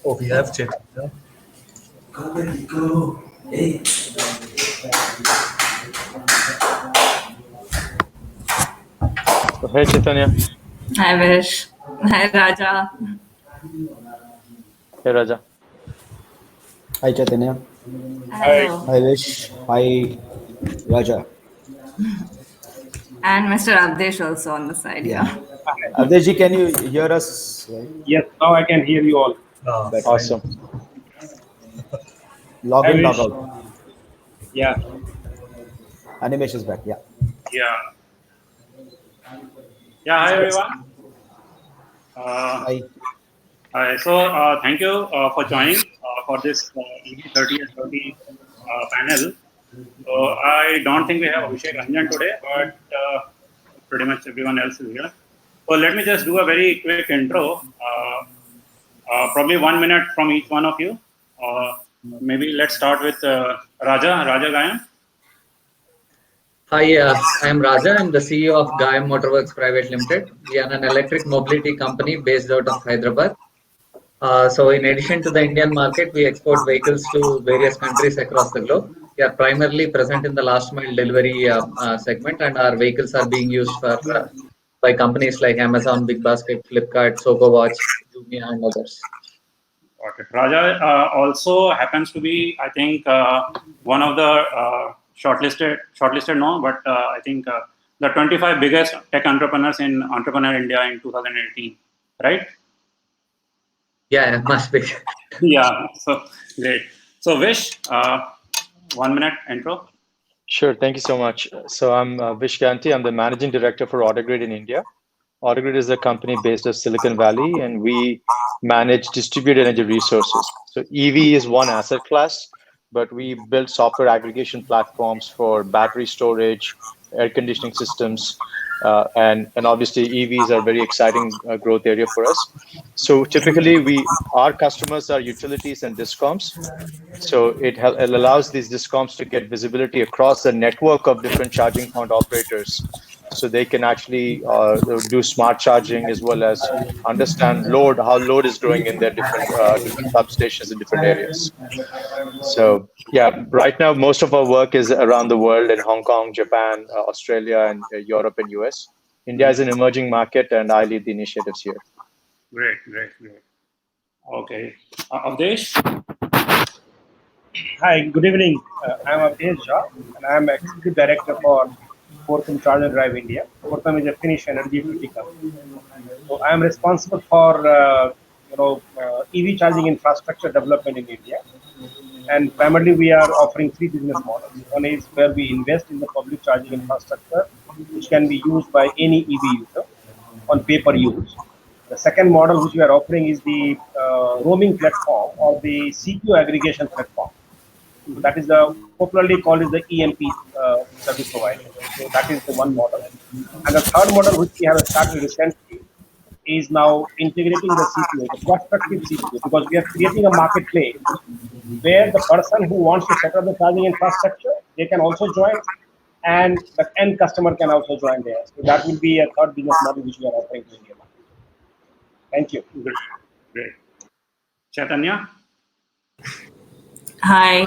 Oh, we have Chaitanya. So, hey Chaitanya. Hi Vish. Hi Raja. Hey Raja. Hi Chaitanya. Hello. Hi Vish. Hi Raja. And Mr. Awadhesh also on the side Yeah. here. Awadhesh, can you hear us? Right? Yes, now I can hear you all. Better. Awesome. Log I in, log wish. out. Yeah, Animesh is back. Yeah. Yeah. Yeah, hi everyone. Hi. Thank you for joining for this EV30 and 30 panel. So I don't think we have Abhishek Ranjan today, but pretty much everyone else is here. So let me just do a very quick intro. Probably 1 minute from each one of you. Maybe let's start with Raja Gayam. Hi, I am Raja. I'm the CEO of Gayam Motorworks Private Limited. We are an electric mobility company based out of Hyderabad. So in addition to the Indian market, we export vehicles to various countries across the globe. We are primarily present in the last mile delivery segment, and our vehicles are being used for by companies like Amazon, Big Basket, Flipkart, Soko Watch, Jumia, and others. Okay. Raja also happens to be, I think, one of the shortlisted no, but I think the 25 biggest tech entrepreneurs in Entrepreneur India in 2018, right? Yeah, must be. Yeah, so great. So Vish, 1 minute intro. Sure. Thank you so much. So I'm Vish Ganti. I'm the managing director for AutoGrid in India. AutoGrid is a company based out of Silicon Valley, and we manage distributed energy resources. So EV is one asset class, but we build software aggregation platforms for battery storage, air conditioning systems, and obviously EVs are a very exciting growth area for us. So typically, our customers are utilities and discoms. So it allows these discoms to get visibility across the network of different charging point operators, so they can actually do smart charging as well as understand how load is growing in their different substations in different areas. So yeah, right now most of our work is around the world in Hong Kong, Japan, Australia, and Europe and US. India is an emerging market, and I lead the initiatives here. Great. Okay. Awadhesh. Hi, good evening. I'm Awadhesh, and I'm Executive Director for Fortum Charge and Drive India. Fortum is a Finnish energy utility company. So I'm responsible for EV charging infrastructure development in India. And primarily we are offering three business models. One is where we invest in the public charging infrastructure, which can be used by any EV user on pay-per-use. The second model which we are offering is the roaming platform or the CPO aggregation platform. So that is the popularly called as the EMP service provider. So that is the one model. And the third model which we have started recently is now integrating the CPO, the prospective CPO, because we are creating a marketplace where the person who wants to set up the charging infrastructure, they can also join, and the end customer can also join there. So that will be a third business model which we are offering to India. Thank you. Great. Chaitanya. Hi,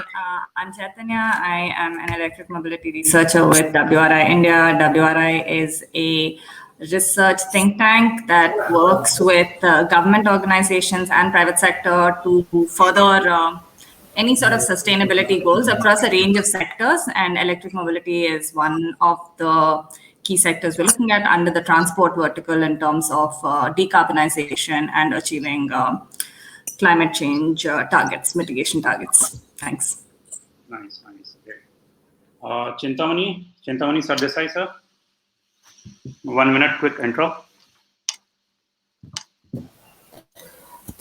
I'm Chaitanya. I am an electric mobility researcher with WRI India. WRI is a research think tank that works with government organizations and private sector to further any sort of sustainability goals across a range of sectors. And electric mobility is one of the key sectors we're looking at under the transport vertical in terms of decarbonization and achieving climate change targets, mitigation targets. Thanks. Nice. Great. Chintamani Sardesai, sir. 1 minute quick intro.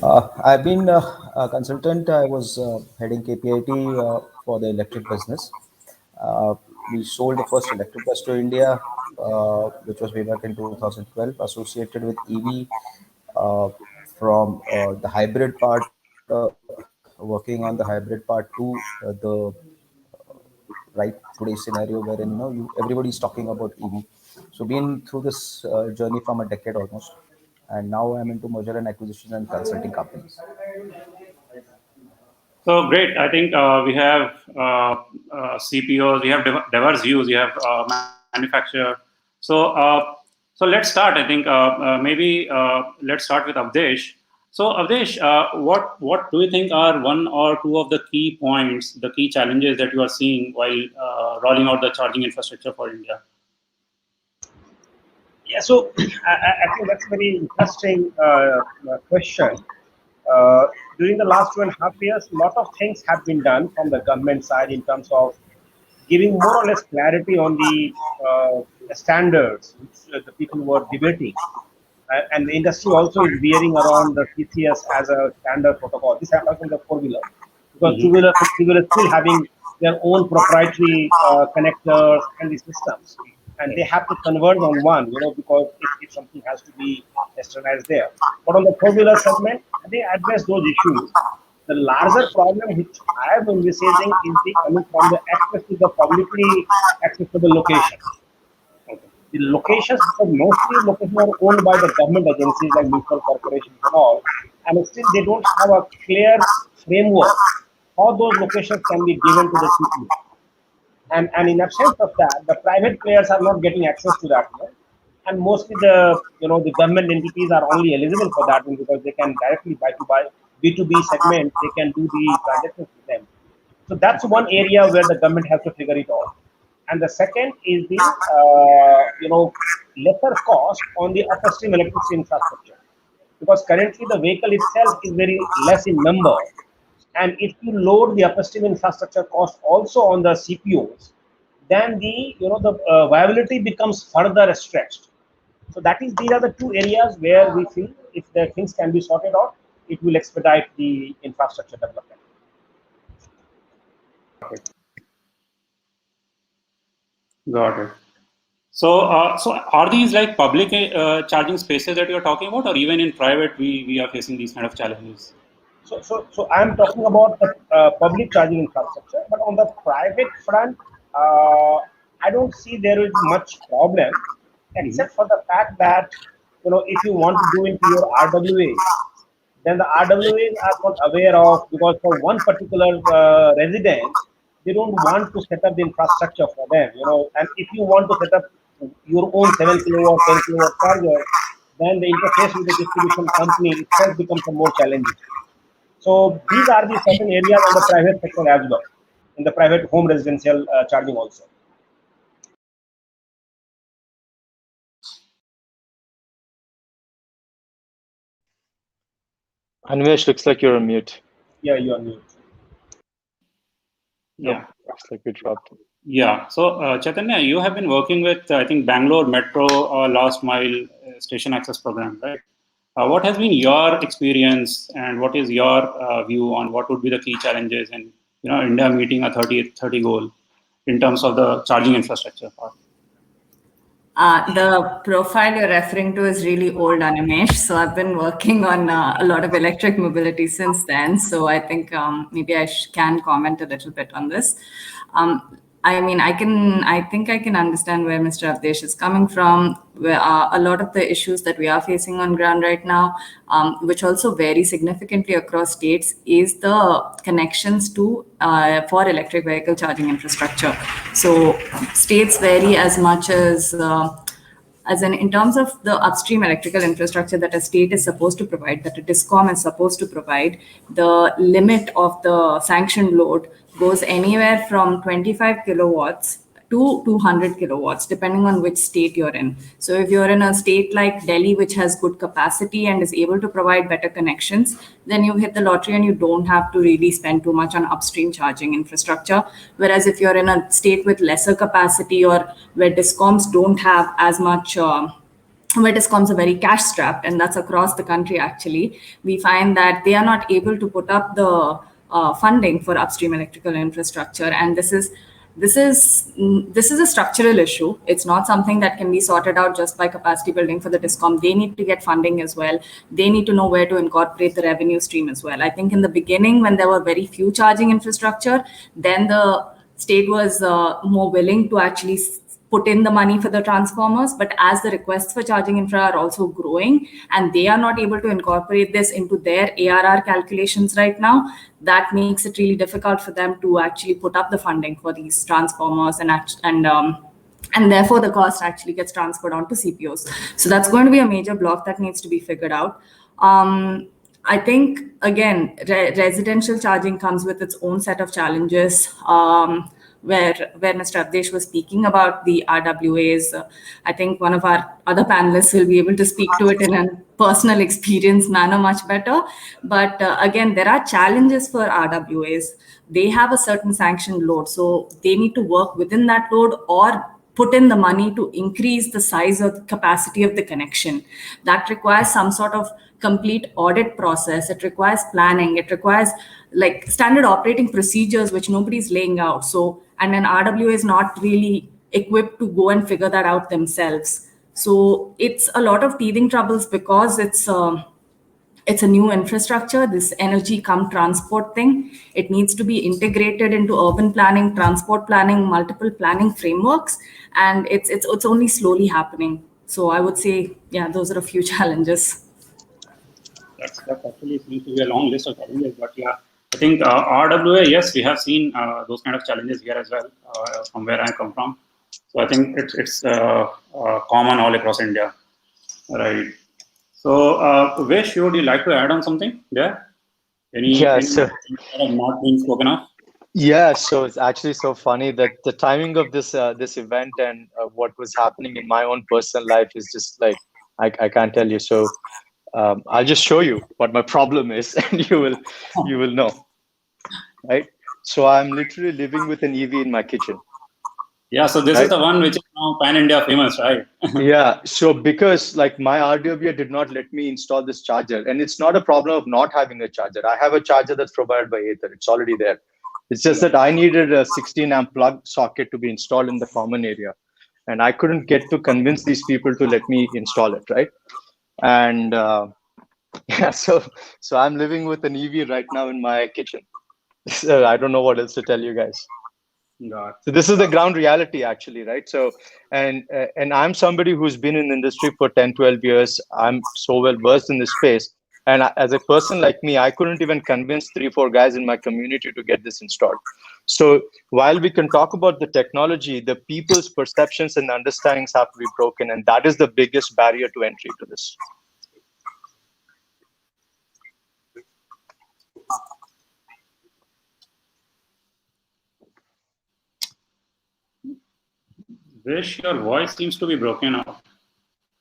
I've been a consultant. I was heading KPIT for the electric business. We sold the first electric bus to India, which was way back in 2012, associated with EV from the hybrid part, working on the hybrid part to the right today's scenario wherein everybody's talking about EV. So been through this journey from a decade almost, and now I'm into merger and acquisition and consulting companies. So great. I think we have CPOs, we have diverse views, we have manufacturer. So so let's start. I think maybe let's start with Awadhesh. So Awadhesh, what do you think are one or two of the key points, the key challenges that you are seeing while rolling out the charging infrastructure for India? Yeah, so I think that's a very interesting question. During the last 2.5 years, a lot of things have been done from the government side in terms of giving more or less clarity on the standards which the people were debating. And the industry also is veering around the TCS as a standard protocol. This happens in the four-wheeler, because two-wheeler and three-wheeler still having their own proprietary connectors and the systems. And they have to converge on one, because if something has to be standardized there. But on the four-wheeler segment, they address those issues. The larger problem which I am envisaging is the coming from the access to the publicly accessible location. The locations, because mostly locations are owned by the government agencies like municipal corporations and all, and still they don't have a clear framework how those locations can be given to the city. And in absence of that, the private players are not getting access to that one. And mostly the government entities are only eligible for that one because they can directly buy to buy B2B segment, they can do the transactions with them. So that's one area where the government has to figure it out. And the second is the lesser cost on the upstream electricity infrastructure, because currently the vehicle itself is very less in number, and if you load the upstream infrastructure cost also on the CPOs, then the viability becomes further stretched. So these are the two areas where we feel if the things can be sorted out, it will expedite the infrastructure development. Got it. So are these like public charging spaces that you're talking about, or even in private we are facing these kind of challenges? So I'm talking about the public charging infrastructure, but on the private front, I don't see there is much problem, except for the fact that if you want to do into your RWA, then the RWAs are not aware of, because for one particular resident, they don't want to set up the infrastructure for them, and if you want to set up your own 7 kilowatt, 10 kilowatt charger, then the interface with the distribution company itself becomes a more challenging. So these are the certain areas on the private sector as well, in the private home residential charging also. Animesh, looks like you're on mute. Yeah, you are mute. Yeah. Looks like we dropped. Yeah. So Chaitanya, you have been working with I think Bangalore Metro last mile station access program, right? What has been your experience, and what is your view on what would be the key challenges in India meeting a 30 goal in terms of the charging infrastructure part? The profile you're referring to is really old, Animesh. So I've been working on a lot of electric mobility since then. So I think maybe I can comment a little bit on this. I mean, I think I can understand where Mr. Awadhesh is coming from. Where a lot of the issues that we are facing on ground right now, which also vary significantly across states, is the connections to for electric vehicle charging infrastructure. So states vary as much as in terms of the upstream electrical infrastructure that a state is supposed to provide, that a DISCOM is supposed to provide, the limit of the sanctioned load goes anywhere from 25 kilowatts to 200 kilowatts, depending on which state you're in. So if you're in a state like Delhi, which has good capacity and is able to provide better connections, then you hit the lottery and you don't have to really spend too much on upstream charging infrastructure. Whereas if you're in a state with lesser capacity, or where DISCOMs don't have as much where DISCOMs are very cash strapped, and that's across the country actually, we find that they are not able to put up the funding for upstream electrical infrastructure. And this is a structural issue. It's not something that can be sorted out just by capacity building for the DISCOM. They need to get funding as well. They need to know where to incorporate the revenue stream as well. I think in the beginning, when there were very few charging infrastructure, then the state was more willing to actually put in the money for the transformers, but as the requests for charging infra are also growing and they are not able to incorporate this into their ARR calculations right now, that makes it really difficult for them to actually put up the funding for these transformers and therefore the cost actually gets transferred onto CPOs. So that's going to be a major block that needs to be figured out. I think, again, residential charging comes with its own set of challenges. Where Mr. Awadhesh was speaking about the RWAs, I think one of our other panelists will be able to speak to it in a personal experience manner much better. But again, there are challenges for RWAs. They have a certain sanctioned load, so they need to work within that load or put in the money to increase the size or the capacity of the connection. That requires some sort of complete audit process. It requires planning. It requires like standard operating procedures, which nobody's laying out. So, and an RWA is not really equipped to go and figure that out themselves. So it's a lot of teething troubles because it's a new infrastructure, this energy cum transport thing. It needs to be integrated into urban planning, transport planning, multiple planning frameworks, and it's only slowly happening. So I would say, yeah, those are a few challenges. That's actually seems to be a long list of challenges, but yeah, I think RWA, yes, we have seen those kind of challenges here as well from where I come from. So I think it's common all across India, right? So, Vish, would you like to add on something there? Any not being spoken of? Yeah, so it's actually so funny that the timing of this this event and what was happening in my own personal life is just like I can't tell you. So I'll just show you what my problem is, and you will know, right? So I'm literally living with an EV in my kitchen. Yeah, so this is the one which is now pan-India famous, right? Yeah, so because like my RWA did not let me install this charger, and it's not a problem of not having a charger. I have a charger that's provided by Ather. It's already there. It's just that I needed a 16 amp plug socket to be installed in the common area, and I couldn't get to convince these people to let me install it, right? And yeah, so I'm living with an EV right now in my kitchen. So I don't know what else to tell you guys. So this is the ground reality, actually, right? So and I'm somebody who's been in the industry for 10-12 years. I'm so well versed in this space, and as a person like me, I couldn't even convince 3-4 guys in my community to get this installed. So while we can talk about the technology, the people's perceptions and understandings have to be broken, and that is the biggest barrier to entry to this. Vish, your voice seems to be broken out.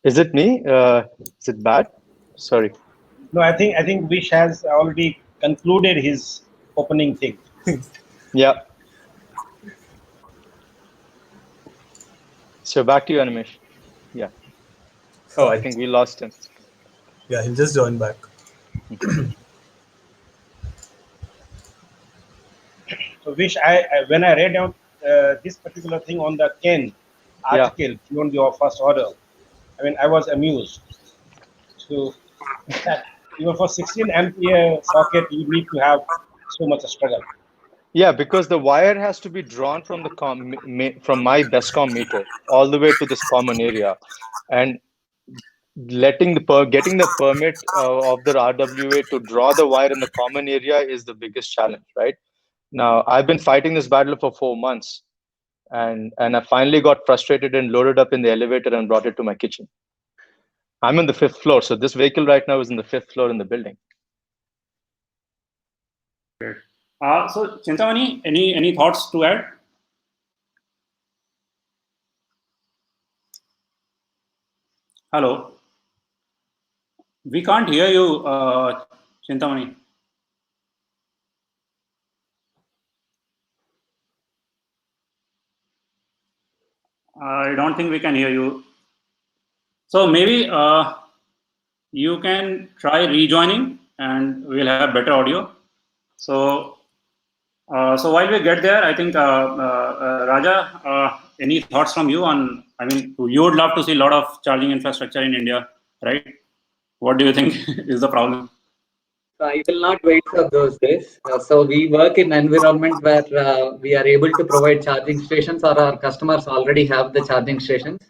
Is it me? Is it bad? Sorry. No, I think Vish has already concluded his opening thing. Yeah. So back to you, Animesh. Yeah. Oh, I think we lost him. Yeah, he'll just join back. So Vish, when I read out this particular thing on the Ken article beyond your first order, I mean, I was amused. So even for 16 ampere socket, you need to have so much struggle. Yeah, because the wire has to be drawn from the from my BESCOM meter all the way to this common area, and getting the permit of the RWA to draw the wire in the common area is the biggest challenge, right? Now, I've been fighting this battle for 4 months, and I finally got frustrated and loaded up in the elevator and brought it to my kitchen. I'm on the 5th floor, so this vehicle right now is in the 5th floor in the building. Great. So, Chintamani, any thoughts to add? Hello. We can't hear you, Chintamani. I don't think we can hear you. So maybe you can try rejoining, and we'll have better audio. So, so while we get there, I think Raja, any thoughts from you on? I mean, you would love to see a lot of charging infrastructure in India, right? What do you think is the problem? So I will not wait for those days. So we work in an environment where we are able to provide charging stations, or our customers already have the charging stations.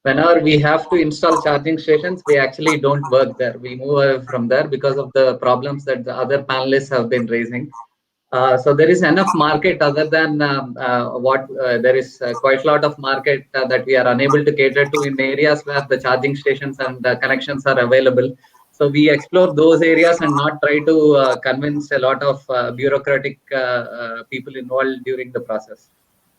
Whenever we have to install charging stations, we actually don't work there. We move away from there because of the problems that the other panelists have been raising. So there is enough market other than what there is quite a lot of market that we are unable to cater to in areas where the charging stations and connections are available. So we explore those areas and not try to convince a lot of bureaucratic people involved during the process.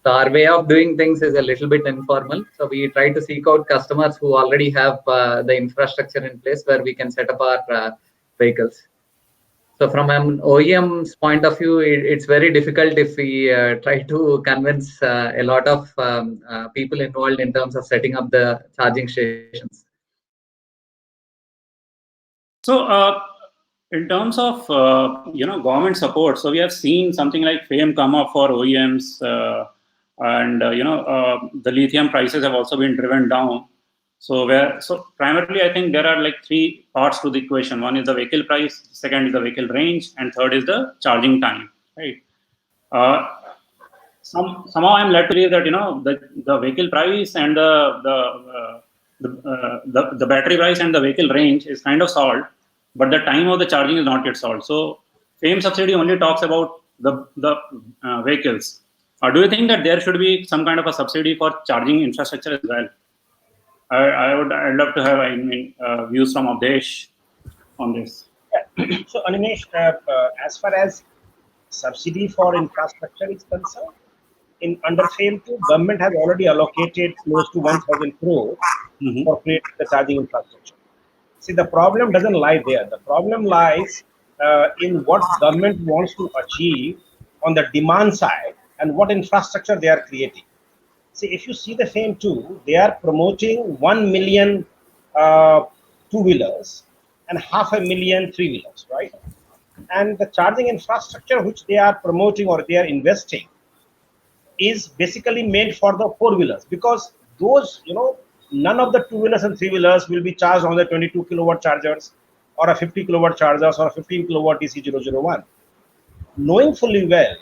So our way of doing things is a little bit informal. So we try to seek out customers who already have the infrastructure in place where we can set up our vehicles. So from an OEM's point of view, it's very difficult if we try to convince a lot of people involved in terms of setting up the charging stations. So, in terms of government support, so we have seen something like FAME come up for OEMs, and the lithium prices have also been driven down. So primarily, I think there are like three parts to the equation. One is the vehicle price, second is the vehicle range, and third is the charging time. Right. Somehow I'm led to believe that the vehicle price and the battery price and the vehicle range is kind of solved, but the time of the charging is not yet solved. So FAME subsidy only talks about the vehicles. Do you think that there should be some kind of a subsidy for charging infrastructure as well? I'd love to have views from Awadhesh on this. So Animesh, as far as subsidy for infrastructure is concerned, under FAME 2, government has already allocated close to 1,000 crore for creating the charging infrastructure. See, the problem doesn't lie there. The problem lies in what government wants to achieve on the demand side and what infrastructure they are creating. See, if you see the FAME 2, they are promoting 1 million two-wheelers and 500,000 three-wheelers, right? And the charging infrastructure which they are promoting or they are investing is basically made for the four-wheelers, because those, none of the two-wheelers and three-wheelers will be charged on the 22 kilowatt chargers or a 50 kilowatt chargers or a 15 kilowatt DC001. Knowing fully well,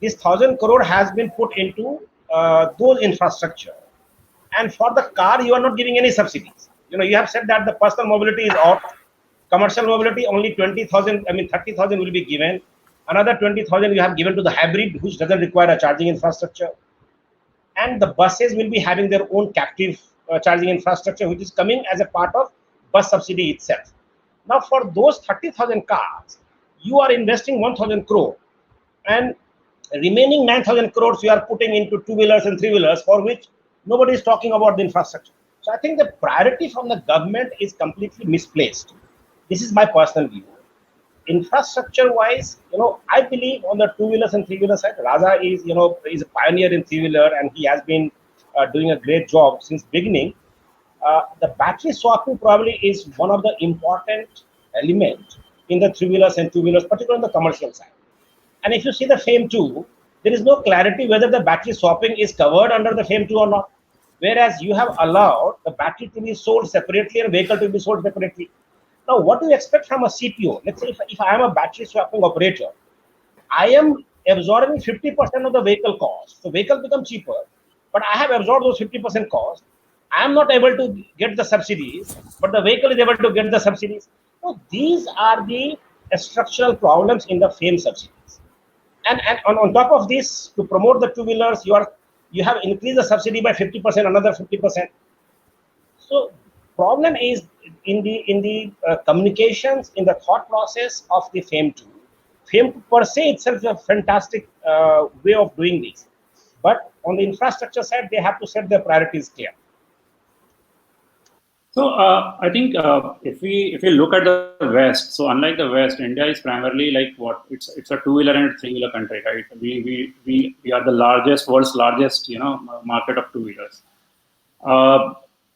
this 1,000 crore has been put into those infrastructure. And for the car, you are not giving any subsidies. You have said that the personal mobility is off. Commercial mobility, only 20,000, 30,000 will be given. Another 20,000 you have given to the hybrid, which doesn't require a charging infrastructure. And the buses will be having their own captive charging infrastructure, which is coming as a part of bus subsidy itself. Now, for those 30,000 cars, you are investing 1,000 crore. And remaining 9,000 crores you are putting into two-wheelers and three-wheelers, for which nobody is talking about the infrastructure. So I think the priority from the government is completely misplaced. This is my personal view. Infrastructure-wise, I believe on the two-wheelers and three-wheeler side, Raja is, is a pioneer in three-wheeler, and he has been doing a great job since beginning. The battery swapping probably is one of the important elements in the three-wheelers and two-wheelers, particularly on the commercial side. And if you see the FAME 2, there is no clarity whether the battery swapping is covered under the FAME 2 or not. Whereas you have allowed the battery to be sold separately and vehicle to be sold separately. Now, what do you expect from a CPO? Let's say if I am a battery swapping operator, I am absorbing 50% of the vehicle cost. So vehicle becomes cheaper, but I have absorbed those 50% cost. I am not able to get the subsidies, but the vehicle is able to get the subsidies. So these are the structural problems in the FAME subsidies. And on top of this, to promote the two-wheelers, you have increased the subsidy by 50%, another 50%. So problem is in the communications, in the thought process of the FAME 2. FAME 2 per se itself is a fantastic way of doing this. But on the infrastructure side, they have to set their priorities clear. So I think if we look at the West, so unlike the West, India is primarily like what? It's a two-wheeler and three-wheeler country, right? We are the world's largest market of two-wheelers.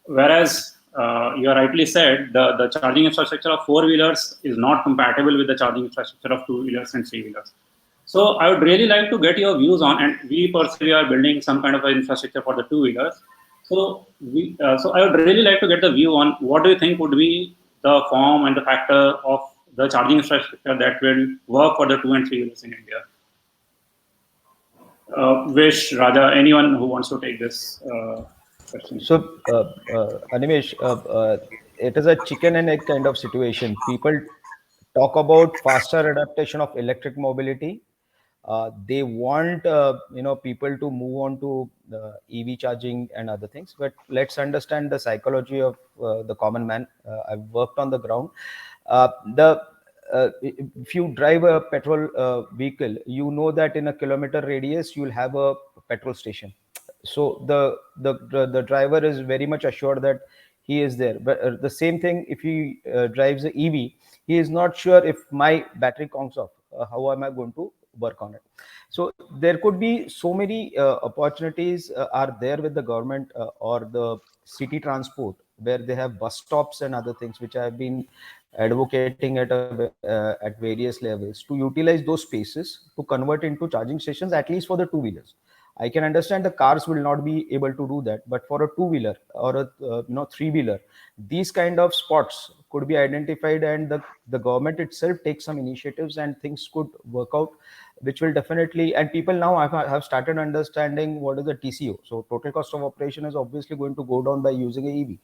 Whereas you rightly said the charging infrastructure of four-wheelers is not compatible with the charging infrastructure of two-wheelers and three-wheelers. So I would really like to get your views on, and we personally are building some kind of an infrastructure for the two-wheelers. So I would really like to get the view on what do you think would be the form and the factor of the charging infrastructure that will work for the 2 and 3 wheelers in India? Vish, Raja, anyone who wants to take this question. So, Animesh, it is a chicken and egg kind of situation. People talk about faster adaptation of electric mobility. They want people to move on to EV charging and other things. But let's understand the psychology of the common man. I've worked on the ground. The If you drive a petrol vehicle, you know that in a kilometer radius you'll have a petrol station. So the driver is very much assured that he is there. But the same thing, if he drives a EV, he is not sure if my battery comes off, how am I going to work on it. So there could be so many opportunities are there with the government or the city transport, where they have bus stops and other things, which I have been advocating at various levels, to utilize those spaces to convert into charging stations, at least for the two wheelers. I can understand the cars will not be able to do that, but for a two wheeler or a three wheeler, these kind of spots could be identified, and the government itself takes some initiatives, and things could work out, which will definitely. And people now have started understanding what is the TCO. So total cost of operation is obviously going to go down by using a EV.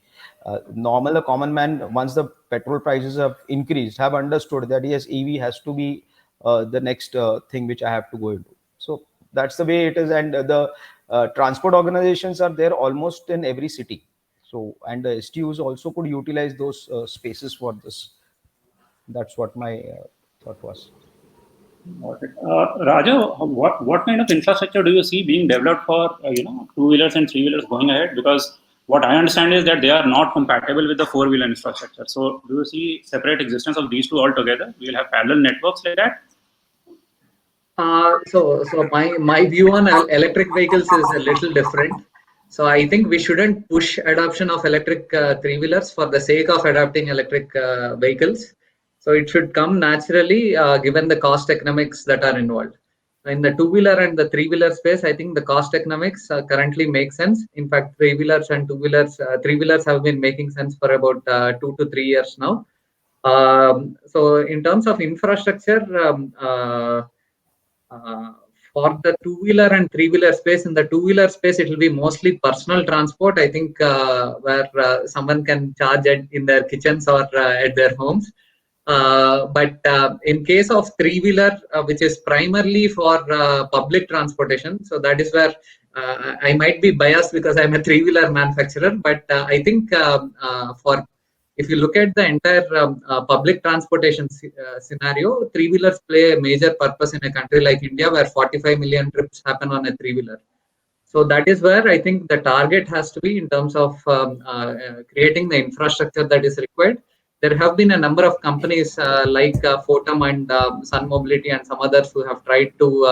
A common man, once the petrol prices have increased, have understood that yes, EV has to be the next thing which I have to go into. So that's the way it is. And the transport organizations are there almost in every city. So, and the STUs also could utilize those spaces for this. That's what my thought was. Raja, what kind of infrastructure do you see being developed for two wheelers and three wheelers going ahead? Because what I understand is that they are not compatible with the four wheeler infrastructure. So do you see separate existence of these two altogether? We will have parallel networks like that. So my view on electric vehicles is a little different. So I think we shouldn't push adoption of electric three wheelers for the sake of adopting electric vehicles. So it should come naturally, given the cost economics that are involved. In the two wheeler and the three wheeler space, I think the cost economics currently make sense. In fact, three wheelers and two wheelers, three wheelers have been making sense for about 2 to 3 years now. So in terms of infrastructure, for the two-wheeler and three-wheeler space, in the two-wheeler space, it will be mostly personal transport. I think where someone can charge in their kitchens or at their homes. But in case of three-wheeler, which is primarily for public transportation, so that is where I might be biased because I'm a three-wheeler manufacturer. But I think for if you look at the entire public transportation scenario, three-wheelers play a major purpose in a country like India, where 45 million trips happen on a three-wheeler. So that is where I think the target has to be in terms of creating the infrastructure that is required. There have been a number of companies like Fortum and Sun Mobility and some others who have tried to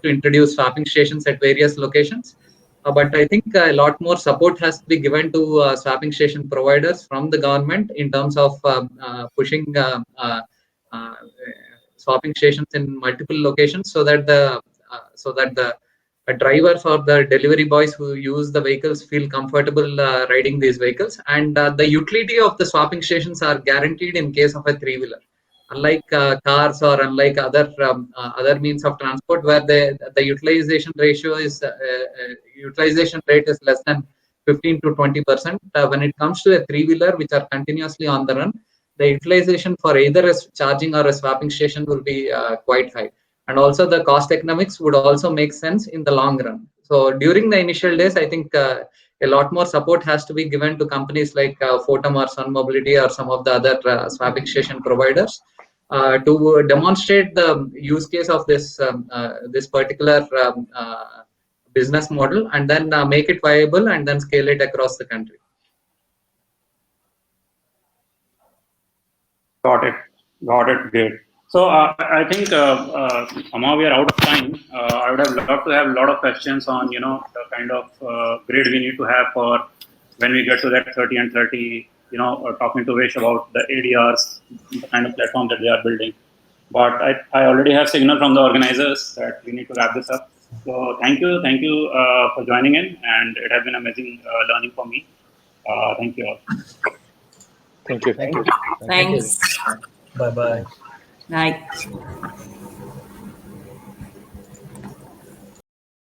introduce swapping stations at various locations. But I think a lot more support has to be given to swapping station providers from the government in terms of pushing swapping stations in multiple locations, so that the drivers or the delivery boys who use the vehicles feel comfortable riding these vehicles. And the utility of the swapping stations are guaranteed in case of a three-wheeler. Unlike cars or unlike other means of transport, where the utilization ratio is utilization rate is less than 15 to 20%. When it comes to a three-wheeler which are continuously on the run, the utilization for either a charging or a swapping station will be quite high. And also the cost economics would also make sense in the long run. So during the initial days, I think a lot more support has to be given to companies like Fortum or Sun Mobility or some of the other swapping station providers to demonstrate the use case of this particular business model, and then make it viable and then scale it across the country. Got it. Great. So I think somehow we are out of time. I would have loved to have a lot of questions on the kind of grid we need to have for when we get to that 30 and 30. Talking to Vish about the ADRs, the kind of platform that they are building. But I already have signal from the organizers that we need to wrap this up. So thank you for joining in, and it has been amazing learning for me. Thank you all. Thank you. Thank you. Thank you. Thanks. Bye bye. Thanks. Bye.